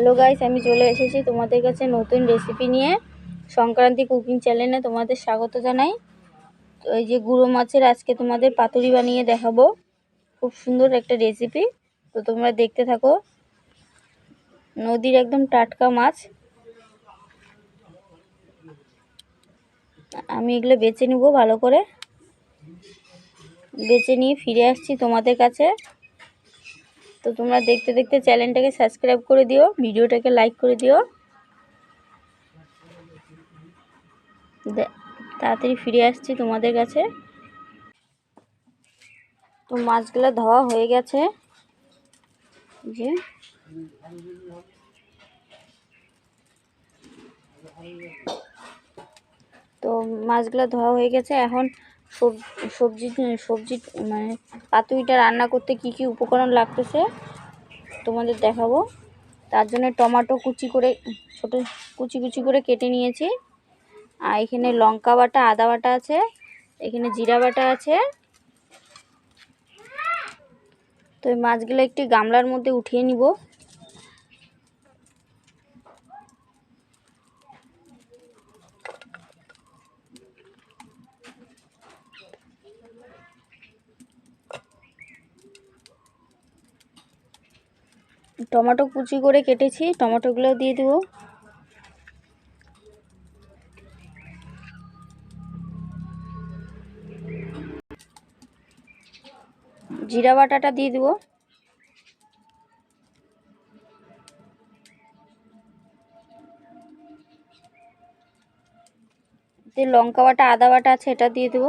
Hello guys, আমি চলে এসেছি তোমাদের কাছে নতুন রেসিপি নিয়ে। সংক্রান্তি কুকিং চ্যানেলে তোমাদের স্বাগত জানাই। তো এই যে গুঁড়ো মাছের আজকে তোমাদের পাতুরি বানিয়ে দেখাবো। খুব সুন্দর একটা রেসিপি, তো তোমরা দেখতে থাকো। নদীর একদম টাটকা মাছ। আমি এগুলো বেছে নেব, ভালো করে বেছে নিয়ে ফিরে আসছি তোমাদের কাছে। তো তোমরা দেখতে দেখতে চ্যানেলটাকে সাবস্ক্রাইব করে দিও, ভিডিওটাকে লাইক করে দিও। তাড়াতাড়ি ফিরে আসছি তোমাদের কাছে। তো মাছগুলো ধোয়া হয়ে গেছে, যে তো মাছগুলো ধোয়া হয়ে গেছে। এখন সবজি সবজি মানে পাতুরিটা রান্না করতে কি কি উপকরণ লাগতেছে তোমাদের দেখাবো। তার জন্য টমেটো ছোট কুচি করে কেটে নিয়েছি। আর এখানে লঙ্কা বাটা, আদা বাটা আছে, এখানে জিরা বাটা আছে। তো এই মাছগুলো একটি গামলার মধ্যে উঠিয়ে নিব। টমেটো কুচি করে কেটেছি, টমেটোগুলো দিয়ে দেব। জিরা বাটাটা দিয়ে দেব। যে লঙ্কা বাটা, আদা বাটা আছে, এটা দিয়ে দেব।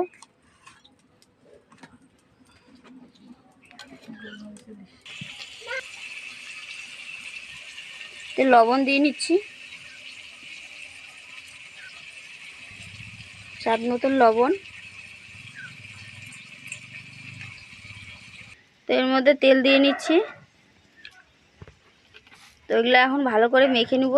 লবণ দিয়ে নিচ্ছি, স্বাদ মতন লবণ। তো এর মধ্যে তেল দিয়ে নিচ্ছি। তো এগুলো এখন ভালো করে মেখে নিব।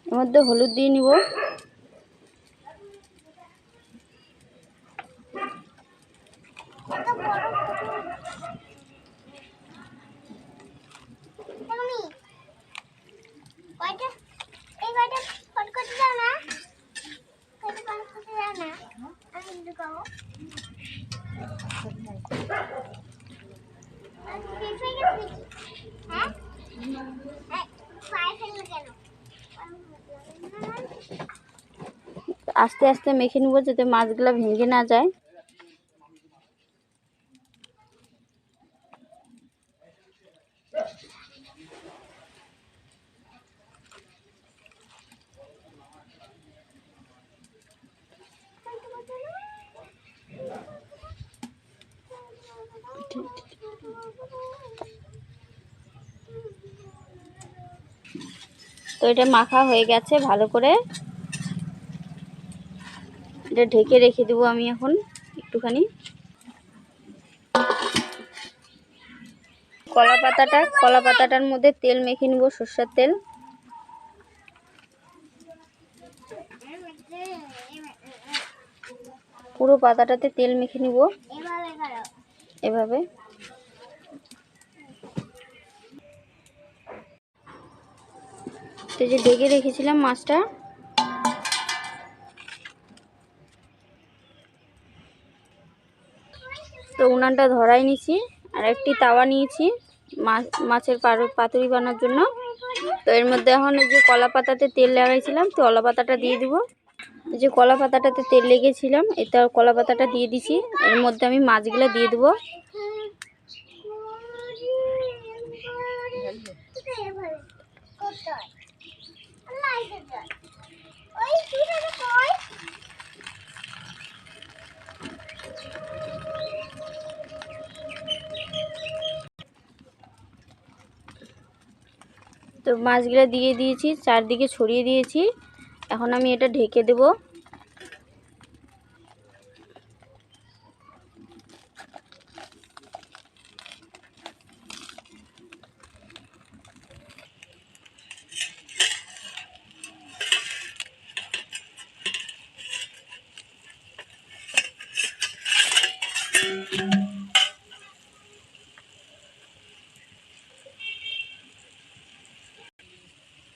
এর মধ্যে হলুদ দিয়ে নিব। আস্তে আস্তে মেখে নিব যাতে মাছগুলো ভেঙে না যায়। তো এটা মাখা হয়ে গেছে ভালো করে। এটা ঢেকে রেখে দেবো আমি এখন একটুখানি। কলা পাতাটার মধ্যে তেল মেখে নিব, সরষের তেল। পুরো পাতাটাতে তেল মেখে নিব এভাবে। তো যে ঢেকে রেখেছিলাম মাছটা, তো উনানটা ধরাই নিছি। আর একটি তাওয়া নিয়েছি মাছের পাতুরি বানানোর জন্য। তো এর মধ্যে এখন এই যে কলা পাতাতে তেল লাগাইছিলাম, তো কলা পাতাটা দিয়ে দিব। এই যে কলা পাতাটাতে তেল লেগেছিলাম, এটা কলা পাতাটা দিয়ে দিছি। এর মধ্যে আমি মাছগুলো দিয়ে দেবো। তো মাছগুলো দিয়ে দিয়েছি, চারদিকে ছড়িয়ে দিয়েছি। এখন আমি এটা ঢেকে দেব।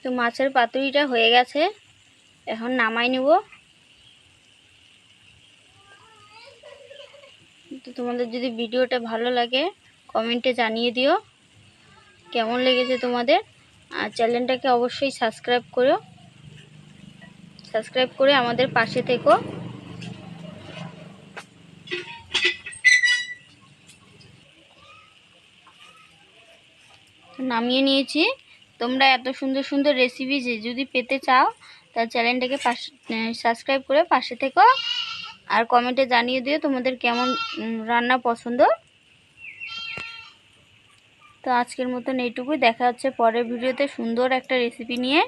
তো মাছের পাতুরিটা হয়ে গেছে, এখন নামাই নেব। তো তোমাদের যদি ভিডিওটা ভালো লাগে কমেন্টে জানিয়ে দিও কেমন লেগেছে তোমাদের। আর চ্যানেলটাকে অবশ্যই সাবস্ক্রাইব করো, সাবস্ক্রাইব করে আমাদের পাশে থেকো। নামিয়ে নিয়েছি। তোমরা এত সুন্দর সুন্দর রেসিপি যদি পেতে চাও তাহলে চ্যানেলটাকে সাবস্ক্রাইব করে পাশে থেকো আর কমেন্টে জানিয়ে দিও তোমাদের কেমন রান্না পছন্দ। তো আজকের মতন এইটুকুই, দেখা হচ্ছে পরের ভিডিওতে সুন্দর একটা রেসিপি নিয়ে।